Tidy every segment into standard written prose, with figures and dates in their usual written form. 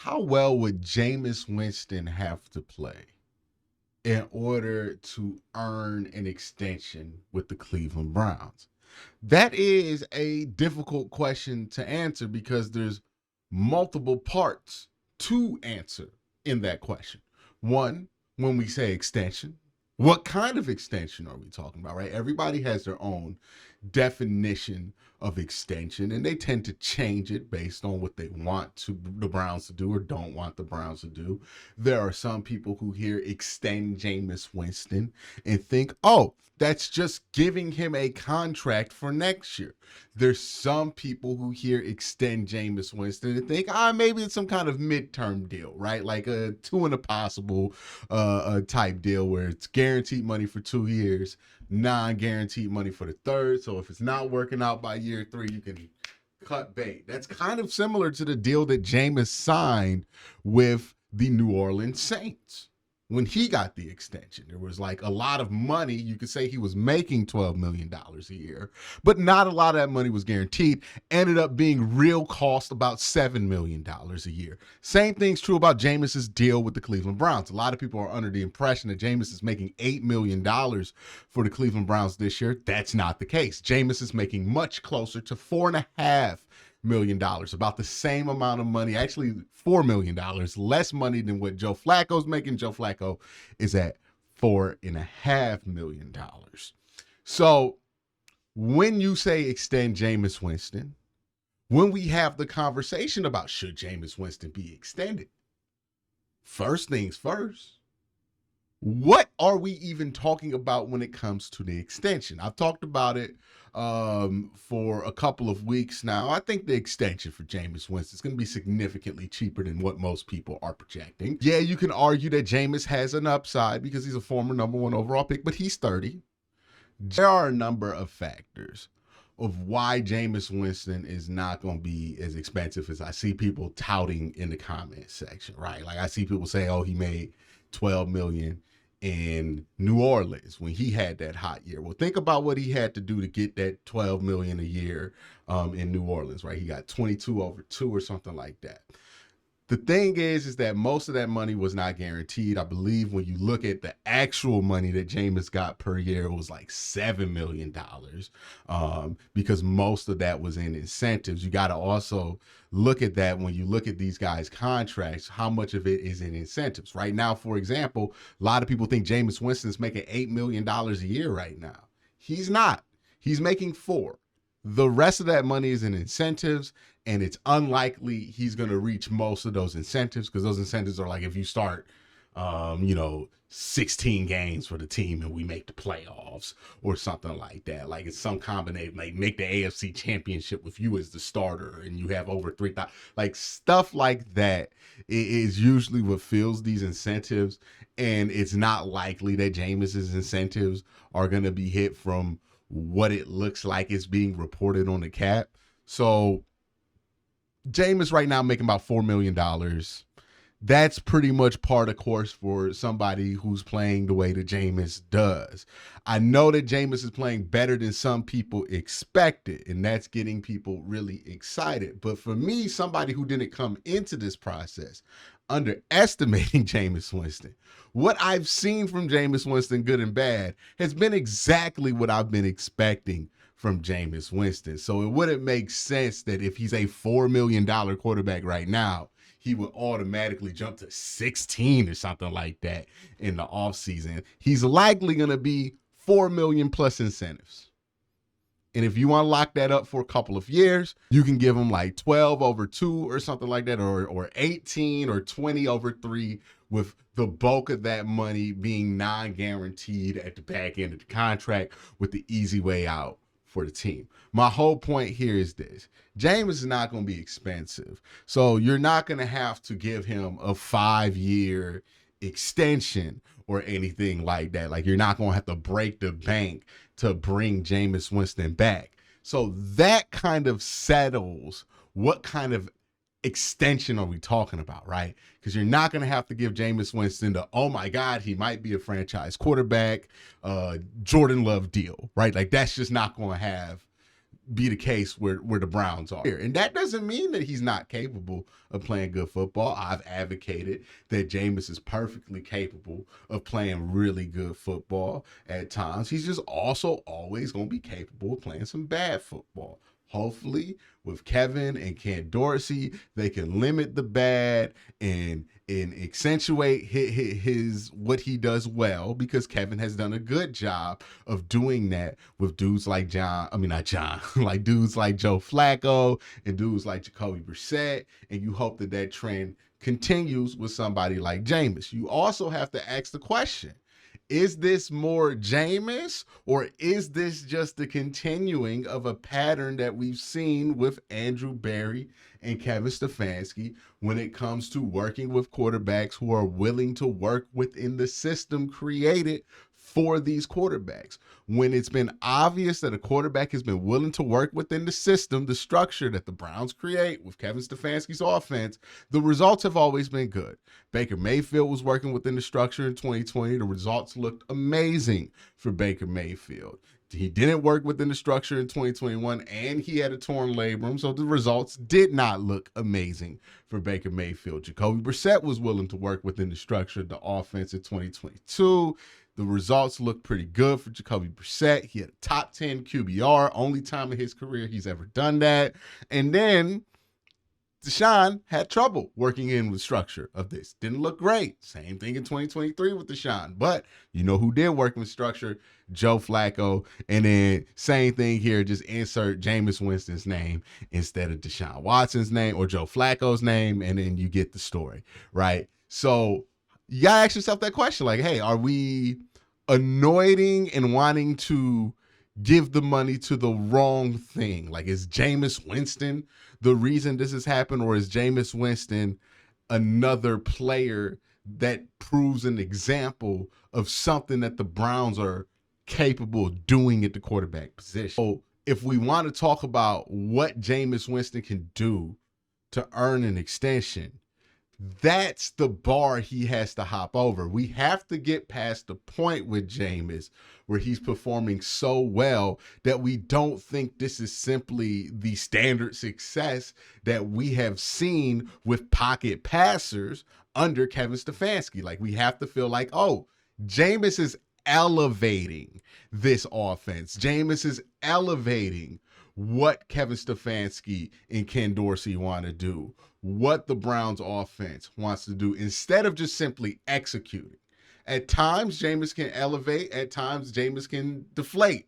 How well would Jameis Winston have to play in order to earn an extension with the Cleveland Browns? That is a difficult question to answer because there's multiple parts to answer in that question. One, when we say extension, what kind of extension are we talking about, right? Everybody has their own definition of extension, and they tend to change it based on what they want to the Browns to do or don't want the Browns to do. There are some people who hear extend Jameis Winston and think, oh, that's just giving him a contract for next year. There's some people who hear extend Jameis Winston and think, maybe it's some kind of midterm deal, right? Like a two and a possible type deal where it's guaranteed money for 2 years, non-guaranteed money for the third. So if it's not working out by year 3, you can cut bait. That's kind of similar to the deal that Jameis signed with the New Orleans Saints when he got the extension. There was like a lot of money. You could say he was making $12 million a year, but not a lot of that money was guaranteed. Ended up being real cost about $7 million a year. Same thing's true about Jameis's deal with the Cleveland Browns. A lot of people are under the impression that Jameis is making $8 million for the Cleveland Browns this year. That's not the case. Jameis is making much closer to $4.5 million, about the same amount of money, actually $4 million less money than what Joe Flacco's making. Joe Flacco is at $4.5 million. So when you say extend Jameis Winston, when we have the conversation about should Jameis Winston be extended, first things first, what are we even talking about when it comes to the extension? I've talked about it for a couple of weeks now. I think the extension for Jameis Winston is going to be significantly cheaper than what most people are projecting. Yeah, you can argue that Jameis has an upside because he's a former number 1 overall pick, but he's 30. There are a number of factors of why Jameis Winston is not going to be as expensive as I see people touting in the comment section, right? Like I see people say, oh, he made $12 million in New Orleans when he had that hot year. Well, think about what he had to do to get that $12 million a year in New Orleans, right? He got 22 over 2 or something like that. The thing is that most of that money was not guaranteed. I believe when you look at the actual money that Jameis got per year, it was like $7 million because most of that was in incentives. You got to also look at that when you look at these guys' contracts, how much of it is in incentives. Right now, for example, a lot of people think Jameis Winston's making $8 million a year right now. He's not. He's making $4 million. The rest of that money is in incentives, and it's unlikely he's going to reach most of those incentives because those incentives are like if you start, 16 games for the team and we make the playoffs or something like that. Like it's some combination, like make the AFC championship with you as the starter and you have over 3,000. Like stuff like that is usually what fills these incentives, and it's not likely that Jameis's incentives are going to be hit from what it looks like it's being reported on the cap. So Jameis right now making about $4 million. That's pretty much par the course for somebody who's playing the way that Jameis does. I know that Jameis is playing better than some people expected, and that's getting people really excited. But for me, somebody who didn't come into this process underestimating Jameis Winston, what I've seen from Jameis Winston, good and bad, has been exactly what I've been expecting from Jameis Winston. So it wouldn't make sense that if he's a $4 million quarterback right now, he would automatically jump to 16 or something like that in the offseason. He's likely going to be $4 million plus incentives. And if you want to lock that up for a couple of years, you can give him like 12 over 2 or something like that, or 18 or 20 over 3, with the bulk of that money being non-guaranteed at the back end of the contract with the easy way out for the team. My whole point here is this. Jameis is not going to be expensive. So you're not going to have to give him a 5-year extension or anything like that. Like you're not going to have to break the bank to bring Jameis Winston back. So that kind of settles what kind of extension are we talking about, right? Because you're not going to have to give Jameis Winston the, oh my God, he might be a franchise quarterback, Jordan Love deal, right? Like that's just not going to have be the case where the Browns are. And that doesn't mean that he's not capable of playing good football. I've advocated that Jameis is perfectly capable of playing really good football at times. He's just also always going to be capable of playing some bad football. Hopefully, with Kevin and Ken Dorsey, they can limit the bad and accentuate his what he does well, because Kevin has done a good job of doing that with dudes like like dudes like Joe Flacco and dudes like Jacoby Brissett, and you hope that that trend continues with somebody like Jameis. You also have to ask the question, is this more Jameis, or is this just the continuing of a pattern that we've seen with Andrew Berry and Kevin Stefanski when it comes to working with quarterbacks who are willing to work within the system created for these quarterbacks? When it's been obvious that a quarterback has been willing to work within the system, the structure that the Browns create with Kevin Stefanski's offense, the results have always been good. Baker Mayfield was working within the structure in 2020. The results looked amazing for Baker Mayfield. He didn't work within the structure in 2021, and he had a torn labrum, so the results did not look amazing for Baker Mayfield. Jacoby Brissett was willing to work within the structure of the offense in 2022. The results look pretty good for Jacoby Brissett. He had a top 10 QBR, only time in his career he's ever done that. And then Deshaun had trouble working in the structure of this. Didn't look great. Same thing in 2023 with Deshaun. But you know who did work with structure? Joe Flacco. And then same thing here, just insert Jameis Winston's name instead of Deshaun Watson's name or Joe Flacco's name, and then you get the story, right? So you gotta ask yourself that question, like, hey, are we anointing and wanting to give the money to the wrong thing? Like, is Jameis Winston the reason this has happened, or is Jameis Winston another player that proves an example of something that the Browns are capable of doing at the quarterback position? So if we want to talk about what Jameis Winston can do to earn an extension, that's the bar he has to hop over. We have to get past the point with Jameis where he's performing so well that we don't think this is simply the standard success that we have seen with pocket passers under Kevin Stefanski. Like, we have to feel like, oh, Jameis is elevating this offense. Jameis is elevating what Kevin Stefanski and Ken Dorsey want to do, what the Browns offense wants to do, instead of just simply executing. At times, Jameis can elevate. At times, Jameis can deflate.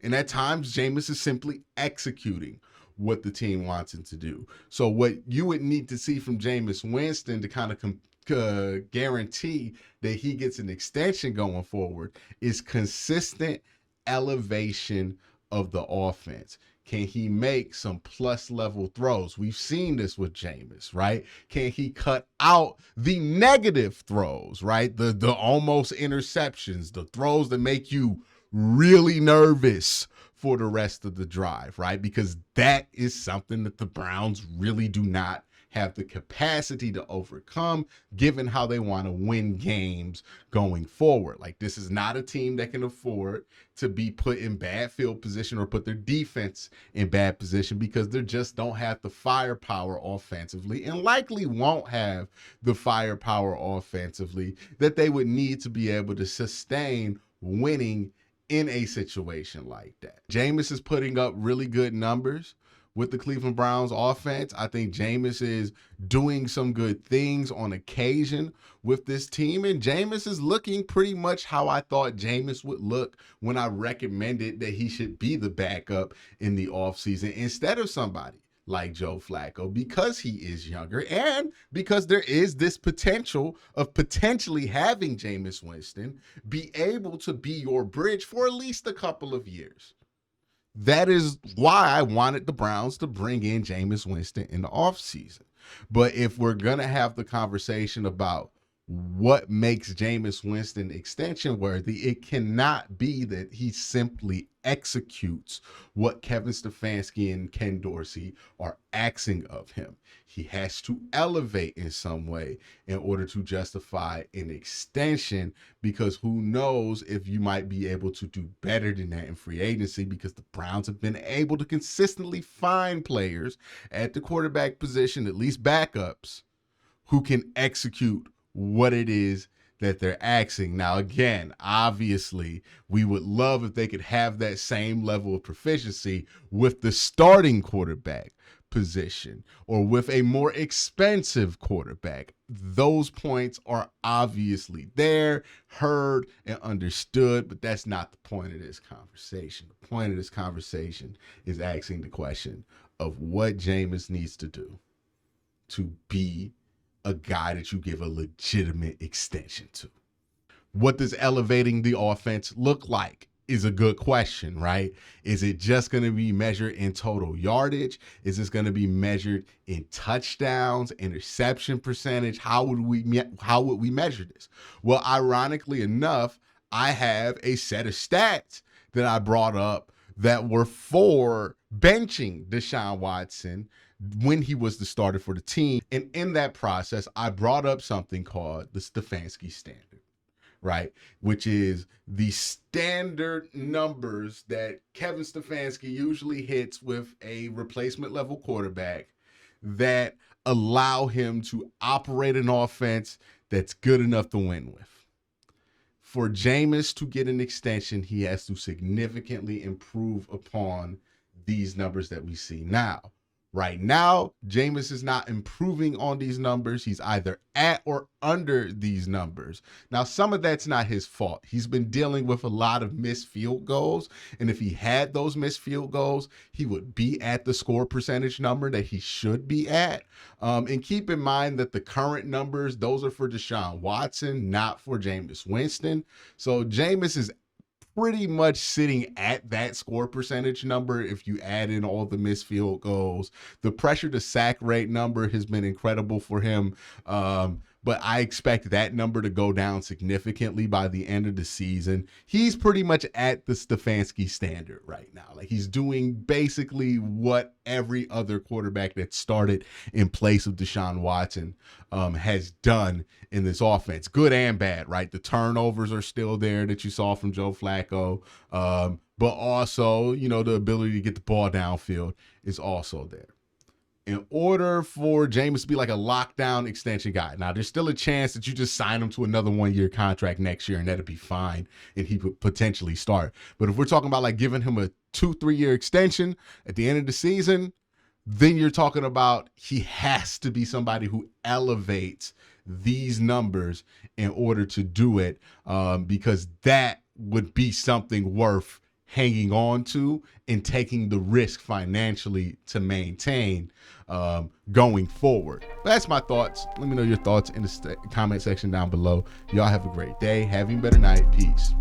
And at times, Jameis is simply executing what the team wants him to do. So what you would need to see from Jameis Winston to kind of guarantee that he gets an extension going forward is consistent elevation of the offense. Can he make some plus level throws? We've seen this with Jameis, right? Can he cut out the negative throws, right? The almost interceptions, the throws that make you really nervous for the rest of the drive, right? Because that is something that the Browns really do not have the capacity to overcome, given how they want to win games going forward. Like, this is not a team that can afford to be put in bad field position or put their defense in bad position, because they just don't have the firepower offensively, and likely won't have the firepower offensively that they would need to be able to sustain winning in a situation like that. Jameis is putting up really good numbers with the Cleveland Browns offense. I think Jameis is doing some good things on occasion with this team, and Jameis is looking pretty much how I thought Jameis would look when I recommended that he should be the backup in the offseason instead of somebody like Joe Flacco, because he is younger and because there is this potential of potentially having Jameis Winston be able to be your bridge for at least a couple of years. That is why I wanted the Browns to bring in Jameis Winston in the offseason. But if we're going to have the conversation about what makes Jameis Winston extension worthy, it cannot be that he simply executes what Kevin Stefanski and Ken Dorsey are asking of him. He has to elevate in some way in order to justify an extension, because who knows if you might be able to do better than that in free agency, because the Browns have been able to consistently find players at the quarterback position, at least backups, who can execute what it is that they're asking. Now, again, obviously, we would love if they could have that same level of proficiency with the starting quarterback position or with a more expensive quarterback. Those points are obviously there, heard, and understood, but that's not the point of this conversation. The point of this conversation is asking the question of what Jameis needs to do to be a guy that you give a legitimate extension to. What does elevating the offense look like is a good question, right? Is it just going to be measured in total yardage? Is this going to be measured in touchdowns, interception percentage? How would we measure this? Well, ironically enough, I have a set of stats that I brought up that were for benching Deshaun Watson when he was the starter for the team. And in that process, I brought up something called the Stefanski standard, right? Which is the standard numbers that Kevin Stefanski usually hits with a replacement level quarterback that allow him to operate an offense that's good enough to win with. For Jameis to get an extension, he has to significantly improve upon these numbers that we see now. Right now, Jameis is not improving on these numbers. He's either at or under these numbers. Now, some of that's not his fault. He's been dealing with a lot of missed field goals. And if he had those missed field goals, he would be at the score percentage number that he should be at. And keep in mind that the current numbers, those are for Deshaun Watson, not for Jameis Winston. So Jameis is pretty much sitting at that score percentage number if you add in all the missed field goals. The pressure to sack rate number has been incredible for him, but I expect that number to go down significantly by the end of the season. He's pretty much at the Stefanski standard right now. Like, he's doing basically what every other quarterback that started in place of Deshaun Watson has done in this offense, good and bad, right? The turnovers are still there that you saw from Joe Flacco, but also, the ability to get the ball downfield is also there. In order for Jameis to be like a lockdown extension guy, now there's still a chance that you just sign him to another 1-year contract next year and that'd be fine and he would potentially start. But if we're talking about like giving him a 2-3 year extension at the end of the season, then you're talking about he has to be somebody who elevates these numbers in order to do it, because that would be something worth hanging on to and taking the risk financially to maintain going forward. That's my thoughts. Let me know your thoughts in the comment section down below. Y'all have a great day. Have a better night. Peace.